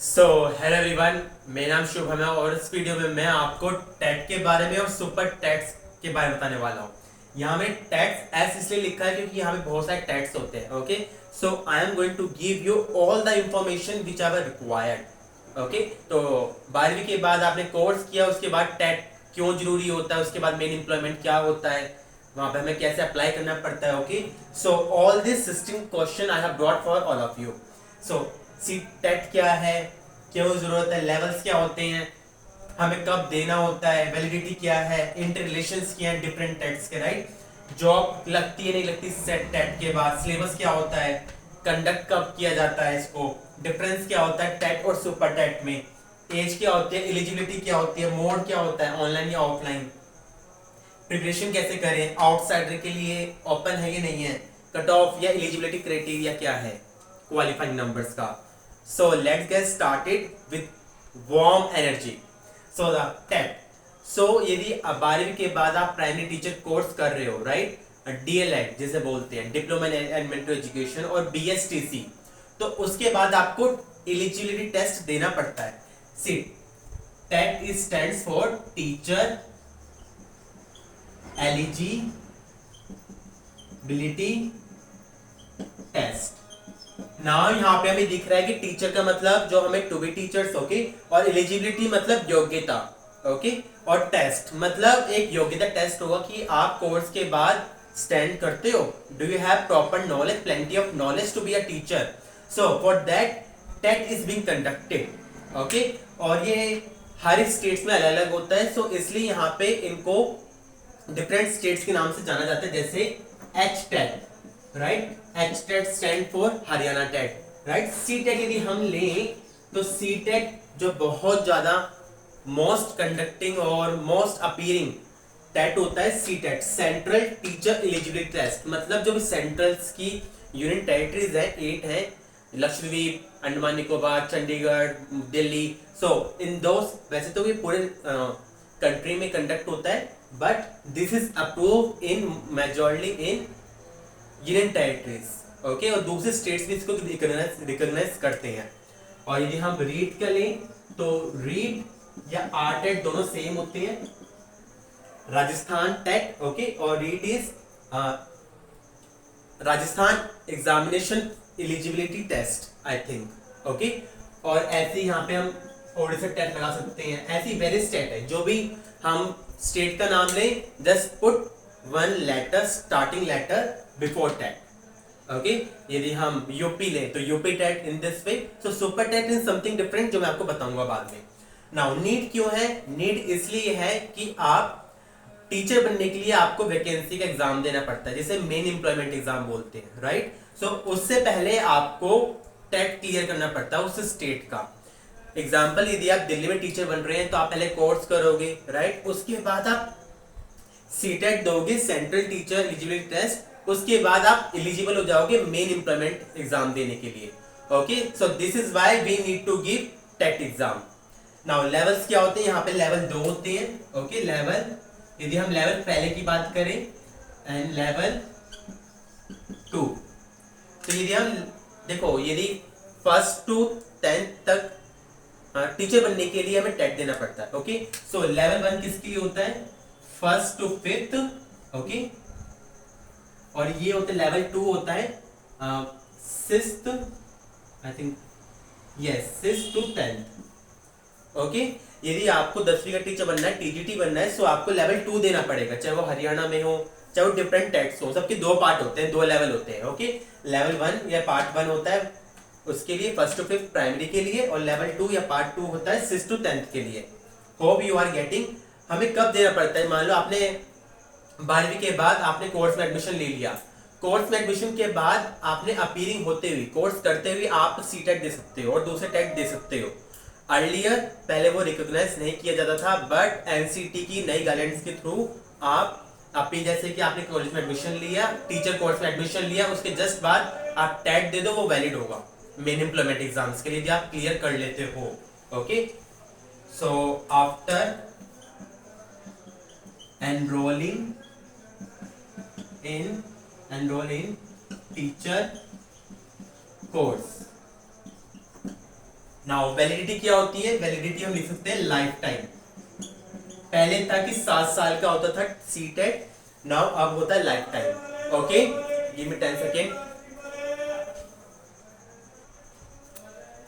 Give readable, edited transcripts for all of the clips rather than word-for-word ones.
So hello everyone, मेरा नाम शुभम है और इस वीडियो में मैं आपको टेट के बारे में और सुपर टेट्स के बारे में बताने वाला हूँ। यहाँ में टेट्स एस इसलिए लिखा है क्योंकि यहाँ पे बहुत सारे टेट्स होते हैं। Okay, so I am going to give you all the information which are required. Okay, तो 12वीं के बाद आपने कोर्स किया, उसके बाद टेट क्यों जरूरी होता है, उसके बाद मेन एम्प्लॉयमेंट क्या होता है, वहां पे हमें कैसे अप्लाई करना पड़ता है। Okay, so all this 16 question I have brought for all of you. So C TET क्या है, क्यों जरूरत है, लेवल्स क्या होते हैं, हमें कब देना होता है, वैलिडिटी क्या है, इंटर रिलेशंस क्या है डिफरेंट टेट्स के, राइट, जॉब लगती है नहीं लगती सेट टेट के बाद, सिलेबस क्या होता है, कंडक्ट कब किया जाता है इसको, डिफरेंस क्या होता है टेट और सुपर टेट में, एज क्या होती है, एलिजिबिलिटी क्या होती है, मोड क्या होता है, ऑनलाइन या ऑफलाइन, प्रिपरेशन कैसे करें, आउटसाइडर के लिए ओपन है या नहीं है, कट ऑफ या एलिजिबिलिटी क्राइटेरिया क्या है, क्वालिफाइंग नंबर्स का। So let's get started with warm energy. So the TET, so यदि 12वीं के बाद आप प्राइमरी टीचर कोर्स कर रहे हो, राइट, डीएलएड जिसे बोलते हैं, डिप्लोमा इन एलिमेंट्री एजुकेशन, और बीएसटीसी, तो उसके बाद आपको एलिजिबिलिटी टेस्ट देना पड़ता है। C TET is stands for teacher eligibility test. Now यहाँ पे हमें दिख रहा है कि टीचर का मतलब जो हमें टू बी टीचर्स, ओके, और एलिजिबिलिटी मतलब योग्यता, ओके, और टेस्ट मतलब एक योग्यता टेस्ट होगा कि आप कोर्स के बाद स्टैंड करते हो, do you have proper knowledge, plenty of knowledge to be a teacher. So for that TET is being conducted. Okay, और ये हर स्टेट्स में अलग अलग होता है, सो इसलिए यहाँ पे इनको डिफरेंट स्टेट्स के नाम से जाना जाता है, जैसे H TET, right, H TET stand for Haryana TET, right. C TET यदि हम लें तो सी टेट जो बहुत ज्यादा मोस्ट कंडक्टिंग और मोस्ट अपीयरिंग टेट होता है, C TET central teacher eligibility test, मतलब जो भी सेंट्रल्स की यूनियन टेरिटरीज है 8 है, लक्षद्वीप, अंडमान निकोबार, चंडीगढ़, दिल्ली, सो इन दो, वैसे तो ये पूरे कंट्री में कंडक्ट होता है, but this is approve in majority in union territories. Okay, और दूसरे स्टेट्स भी इसको रिकॉग्नाइज करते हैं। और यदि हम रीड का लें तो रीड या आर टेट दोनों सेम होते हैं, राजस्थान टेट, ओके, और REET is Rajasthan examination eligibility test, I think. Okay, और ऐसे यहाँ पे हम ओडिशा टेट लगा सकते हैं, ऐसी वेरी स्टेट है, जो भी हम स्टेट का नाम लें, just put one letter, starting letter before TET. Okay, यदि हम यूपी लें तो UP TET in this way, so super TET is something different जो मैं आपको बताऊंगा बाद में। नाउ नीट क्यों है, नीट इसलिए है कि आप टीचर बनने के लिए आपको वैकेंसी का एग्जाम देना पड़ता है, जिसे मेन एम्प्लॉयमेंट एग्जाम बोलते हैं, राइट। सो उससे पहले आपको टेट क्लियर करना पड़ता है उस स्टेट का। एग्जाम्पल, यदि आप दिल्ली में टीचर बन रहे हैं तो आप पहले कोर्स करोगे, राइट, उसके बाद आप सीटेट दोगे, सेंट्रल टीचर एलिजिबिलिटी टेस्ट, उसके बाद आप एलिजिबल हो जाओगे मेन एम्प्लॉयमेंट एग्जाम देने के लिए। Okay, so this is why we need to give TET exam. Now levels क्या होते हैं, यहाँ पे लेवल 2 होते हैं। ओके, लेवल, यदि हम लेवल पहले की बात करें एंड लेवल 2, तो यदि हम देखो, यदि फर्स्ट टू 10th तक टीचर बनने के लिए हमें टेट देना पड़ता है। ओके, सो लेवल 1 किसके लिए होता है, फर्स्ट टू 5th, ओके, और ये होता है लेवल 2 होता है 6th, I think, yes, 6th to 10th। Okay, यदि आपको 10वीं का टीचर बनना है, टीजीटी बनना है, सो आपको लेवल 2 देना पड़ेगा, चाहे वो हरियाणा में हो, चाहे वो डिफरेंट टेट्स हो, सबके 2 पार्ट होते हैं, 2 लेवल होते हैं। ओके, लेवल 1 या पार्ट 1 होता है उसके लिए, फर्स्ट टू 5th प्राइमरी के लिए, और लेवल 2 या पार्ट 2 होता है 6th to 10th के लिए। Hope you are getting. हमें कब देना पड़ता है, मान लो आपने 12वीं के बाद आपने कोर्स में एडमिशन ले लिया, कोर्स में एडमिशन के बाद आपने अपीयरिंग होते हुए, कोर्स करते हुए आप सी टेट दे सकते हो और दूसरे टेट दे सकते हो। अर्लियर पहले वो रिकॉग्नाइज नहीं किया जाता था, बट एनसीटी की नई गाइडेंस के थ्रू आप अपनी, जैसे कि आपने कॉलेज में एडमिशन लिया, टीचर कोर्स में एडमिशन लिया, उसके जस्ट बाद आप टेट दे दो, वो वैलिड होगा मेन एम्प्लॉयमेंट एग्जाम्स के लिए, यदि आप क्लियर कर लेते हो। Okay, so after enrolling in teacher course, now validity क्या होती है? वैलिडिटी हम लिख सकते हैं लाइफ टाइम। पहले था कि 7 साल का होता था सीटेट, नाउ अब होता है life time. Okay, give me 10 second.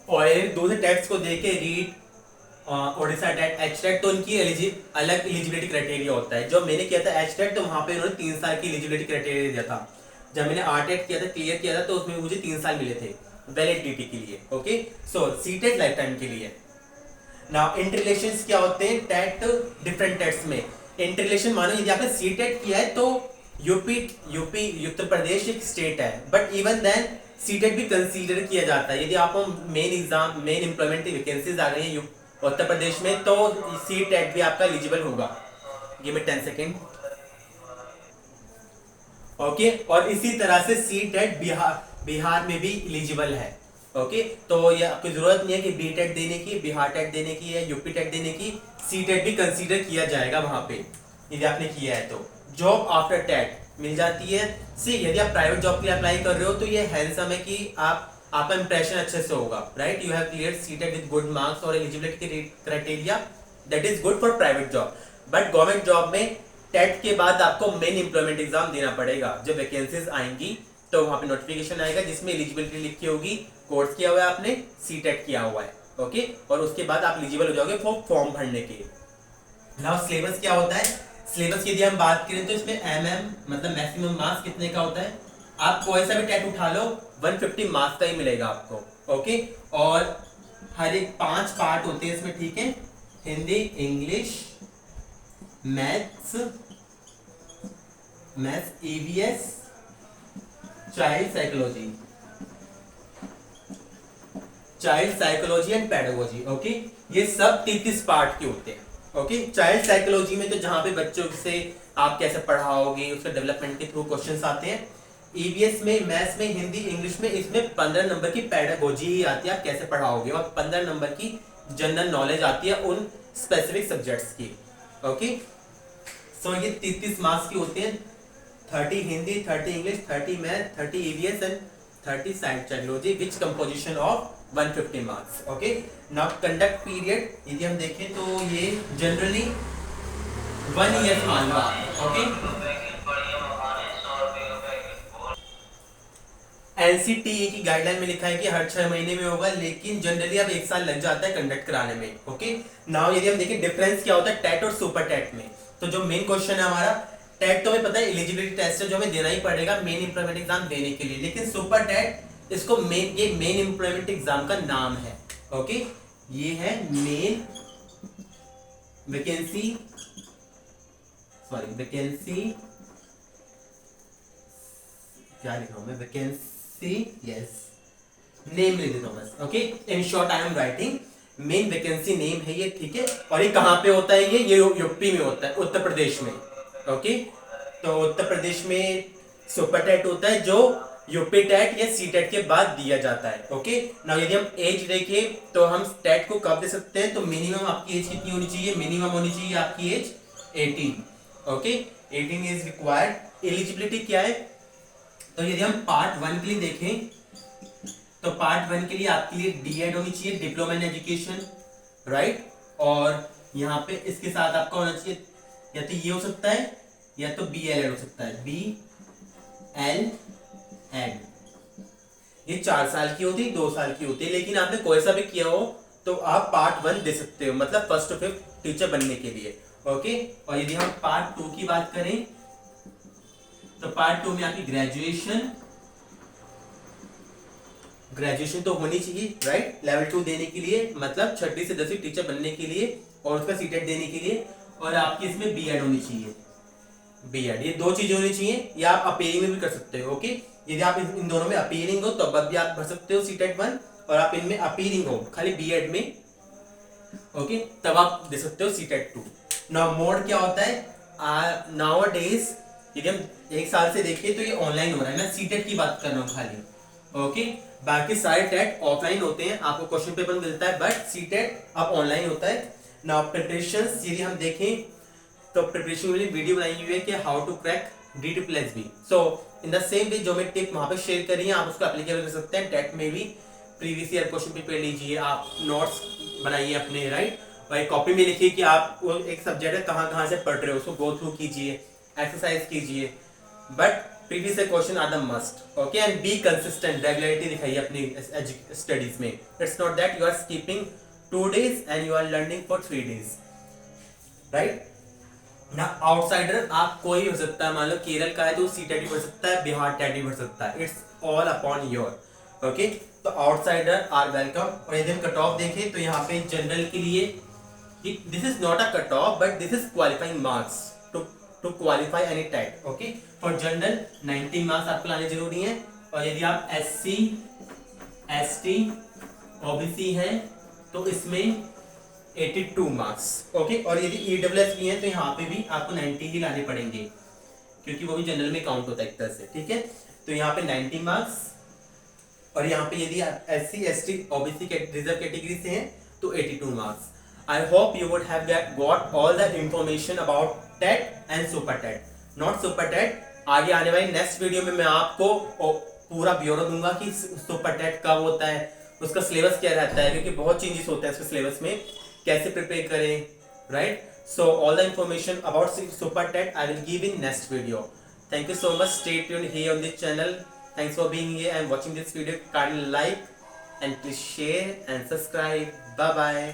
और दूसरे टेट्स को देखे REET Odisha TET, H TET, तो उनकी अलग एलिजिबिलिटी क्राइटेरिया होता है। जो मैंने किया था एच टेट, तो वहां पे उन्होंने 3 साल की एलिजिबिलिटी क्राइटेरिया दिया था। जब मैंने आर टेट किया था, क्लियर किया था, तो उसमें मुझे 3 साल मिले थे वैलिडिटी के लिए। ओके, सो सी टेट लाइफ टाइम के लिए। नाउ इंटरलेशंस क्या होते हैं टेट डिफरेंट टेट्स में? इंटरलेशन मानो यदि आपने सी टेट किया है तो यूपी उत्तर प्रदेश एक स्टेट है, but even then C TET भी कंसीडर किया जाता है। यदि आपको मेन एम्प्लॉयमेंट वैकेंसीज आ गई है उत्तर प्रदेश में, तो सी टेट भी आपका एलिजिबल होगा। Give me 10 second. ओके, और इसी तरह से सी टेट बिहार में भी एलिजिबल है। ओके, तो ये आपकी जरूरत नहीं है कि बी टेट देने की, बिहार टेट देने की है, यूपी टेट देने की, सी टेट भी कंसीडर किया जाएगा वहां पे यदि आपने किया है तो। जॉब आफ्टर टेट मिल जाती है। सी यदि आप प्राइवेट जॉब के लिए अप्लाई कर रहे हो तो ये हैंडसम है कि आपका इंप्रेशन अच्छे से होगा, right? You have clear CTET with good marks और eligibility criteria, that is good for private job. But government job में टेट के बाद आपको मेन एम्प्लॉयमेंट एग्जाम देना पड़ेगा। जब वैकेंसीज आएंगी तो वहां पे नोटिफिकेशन आएगा जिसमें एलिजिबिलिटी लिखी होगी, कोर्स किया हुआ है आपने, सी टेट किया हुआ है। ओके, और उसके बाद आप एलिजिबल हो जाओगे फॉर्म भरने के। नाउ सिलेबस क्या होता है? सिलेबस की यदि हम बात करें तो इसमें मतलब मैक्सिमम मार्क्स कितने का होता है? आप कोई सा भी टेट उठा लो 150 मार्क्स का ही मिलेगा आपको। ओके, और हर एक 5 पार्ट होते हैं इसमें, ठीक है? Hindi, English, maths, EVS, child psychology and pedagogy. Okay, ये सब 33 पार्ट के होते हैं। ओके, चाइल्ड साइकोलॉजी में तो जहां पे बच्चों से आप कैसे पढ़ाओगे उसका डेवलपमेंट के थ्रू क्वेश्चंस आते हैं। ईवीएस में, मैथ्स में, हिंदी, इंग्लिश में इसमें 15 नंबर की पेडागोजी ही आती है, आप कैसे पढ़ाओगे, और 15 नंबर की जनरल नॉलेज आती है उन स्पेसिफिक सब्जेक्ट्स की। ओके, सो ये 33 मार्क्स की होते हैं। 30 Hindi, 30 English, 30 math, 30 EVS and 30 psychology, which composition of 150 marks. Okay, now conduct period यदि हम देखें तो ये जनरली 1 ईयर मान लो। ओके, एनसीटीई की गाइडलाइन में लिखा है कि हर 6 महीने में होगा, लेकिन जनरली अब 1 साल लग जाता है कंडक्ट कराने में। ओके, नाउ यदि हम देखें डिफरेंस क्या होता है टेट और सुपर टेट में, तो जो मेन क्वेश्चन है हमारा, टेट तो हमें पता है एलिजिबिलिटी टेस्ट है जो हमें देना ही पड़ेगा मेन एम्प्लॉयमेंट एग्जाम देने के लिए, लेकिन सुपर टेट इसको ये मेन एम्प्लॉयमेंट एग्जाम का नाम है। ओके, ये है मेन वैकेंसी क्या लिख रहा हूं मैं, वैकेंसी, यस, नेम लिख देता हूं बस। Okay, in short I am writing main vacancy name है ये, ठीक है? और ये कहां पे होता है? ये यूपी में होता है, उत्तर प्रदेश में। ओके, तो उत्तर प्रदेश में सुपर टेट होता है जो यूपी टेट या सी टेट के बाद दिया जाता है। ओके, नाउ यदि हम एज देखें तो हम टेट को कब दे सकते हैं? तो मिनिमम आपकी एज कितनी होनी चाहिए? मिनिमम होनी चाहिए आपकी age 18। Okay, 18 is required. Eligibility क्या है? तो यदि हम पार्ट 1 के लिए देखें तो पार्ट 1 के लिए आपके लिए डीएड होनी चाहिए, डिप्लोमा इन एजुकेशन, राइट? और यहाँ पे इसके साथ आपका होना चाहिए या तो ये हो सकता है या तो BLED हो सकता है, BLED। ये 4 साल की होती है, 2 साल की होती है, लेकिन आपने कोई सा भी किया हो तो आप पार्ट 1 दे सकते हो, मतलब 1st to 5th टीचर बनने के लिए। ओके, और यदि हम पार्ट 2 की बात करें तो पार्ट 2 में आपकी ग्रेजुएशन तो होनी चाहिए, राइट? लेवल 2 देने के लिए, मतलब 6वीं से 10वीं टीचर बनने के लिए और उसका सीटेट देने के लिए, और आपकी इसमें बीएड होनी चाहिए। बीएड, ये 2 चीजें होनी चाहिए, या आप अपीयरिंग में भी कर सकते हो। ओके, यदि आप इन दोनों में अपीयरिंग हो तो अब भी आप भर सकते हो सीटेट 1, और आप इनमें अपीयरिंग हो खाली बीएड में, ओके, तब आप दे सकते हो सीटेट 2। नाउ मोड क्या होता है? नाउ डेज यदि हम 1 साल से देखें तो ये ऑनलाइन हो रहा है, मैं सीटेट की बात कर रहा हूँ खाली। ओके, बाकी सारे टेट ऑफलाइन होते हैं, आपको क्वेश्चन पेपर मिलता है, बट सीटेट अब ऑनलाइन होता है। नाउ प्रिपरेशंस यदि हम देखें तो प्रिपरेशन के लिए वीडियो बनाई हुई है कि how to crack DSSB। So in the same way जो मैं टिप वहां पे शेयर करी है आप उसको एप्लीकेबल कर सकते हैं टेट में भी। प्रीवियस ईयर क्वेश्चन पेपर लीजिए, आप नोट्स बनाइए अपने, राइट, और एक कॉपी में लिखिए कि आप वो एक सब्जेक्ट है कहाँ से पढ़ रहे हो, उसको गो थ्रू कीजिए, एक्सरसाइज कीजिए, but previous year question are the must, okay, and be consistent, regularity दिखाइए अपनी स्टडीज में। It's not that you are skipping 2 days and you are learning for 3 days, right ना। आउटसाइडर आप कोई हो सकता है, मान लो केरल का है तो CTET पढ़ सकता है, बिहार TET पढ़ सकता है, it's all upon your, okay. तो आउटसाइडर आर वेलकम। और यदि हम कट ऑफ देखें तो यहाँ पे जनरल के लिए this is not a cut off but this is qualifying marks to qualify any TET, okay. For general 90 marks आपको लाने जरूरी है, और यदि आप SC ST OBC हैं तो इसमें 82 मार्क्स, ओके। और यदि EWS भी हैं तो यहाँ पे भी आपको 90 ही लाने पड़ेंगे, क्योंकि वो भी जनरल में काउंट होता है एक तरह से, ठीक है। तो यहाँ पे 90 मार्क्स, और यहाँ पे यदि आप SC ST OBC reserve category से हैं तो 82 marks. I hope you would have got all the information about TET and super TET, not super TET. आगे आने वाली नेक्स्ट वीडियो में मैं आपको पूरा ब्यौरा दूंगा कि सुपर टेट कब होता है, उसका सिलेबस क्या रहता है, क्योंकि बहुत चेंजेस होते हैं उसके सिलेबस में, कैसे प्रिपेयर करें, right. So all the information about super TET I will give in next video. Thank you so much. Stay tuned here on this channel. Thanks for being here and watching this video. Kindly like and please share and subscribe. Bye bye.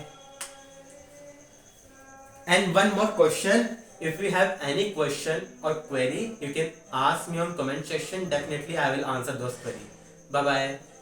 And one more question. If you have any question or query, you can ask me on comment section. Definitely I will answer those queries. Bye bye.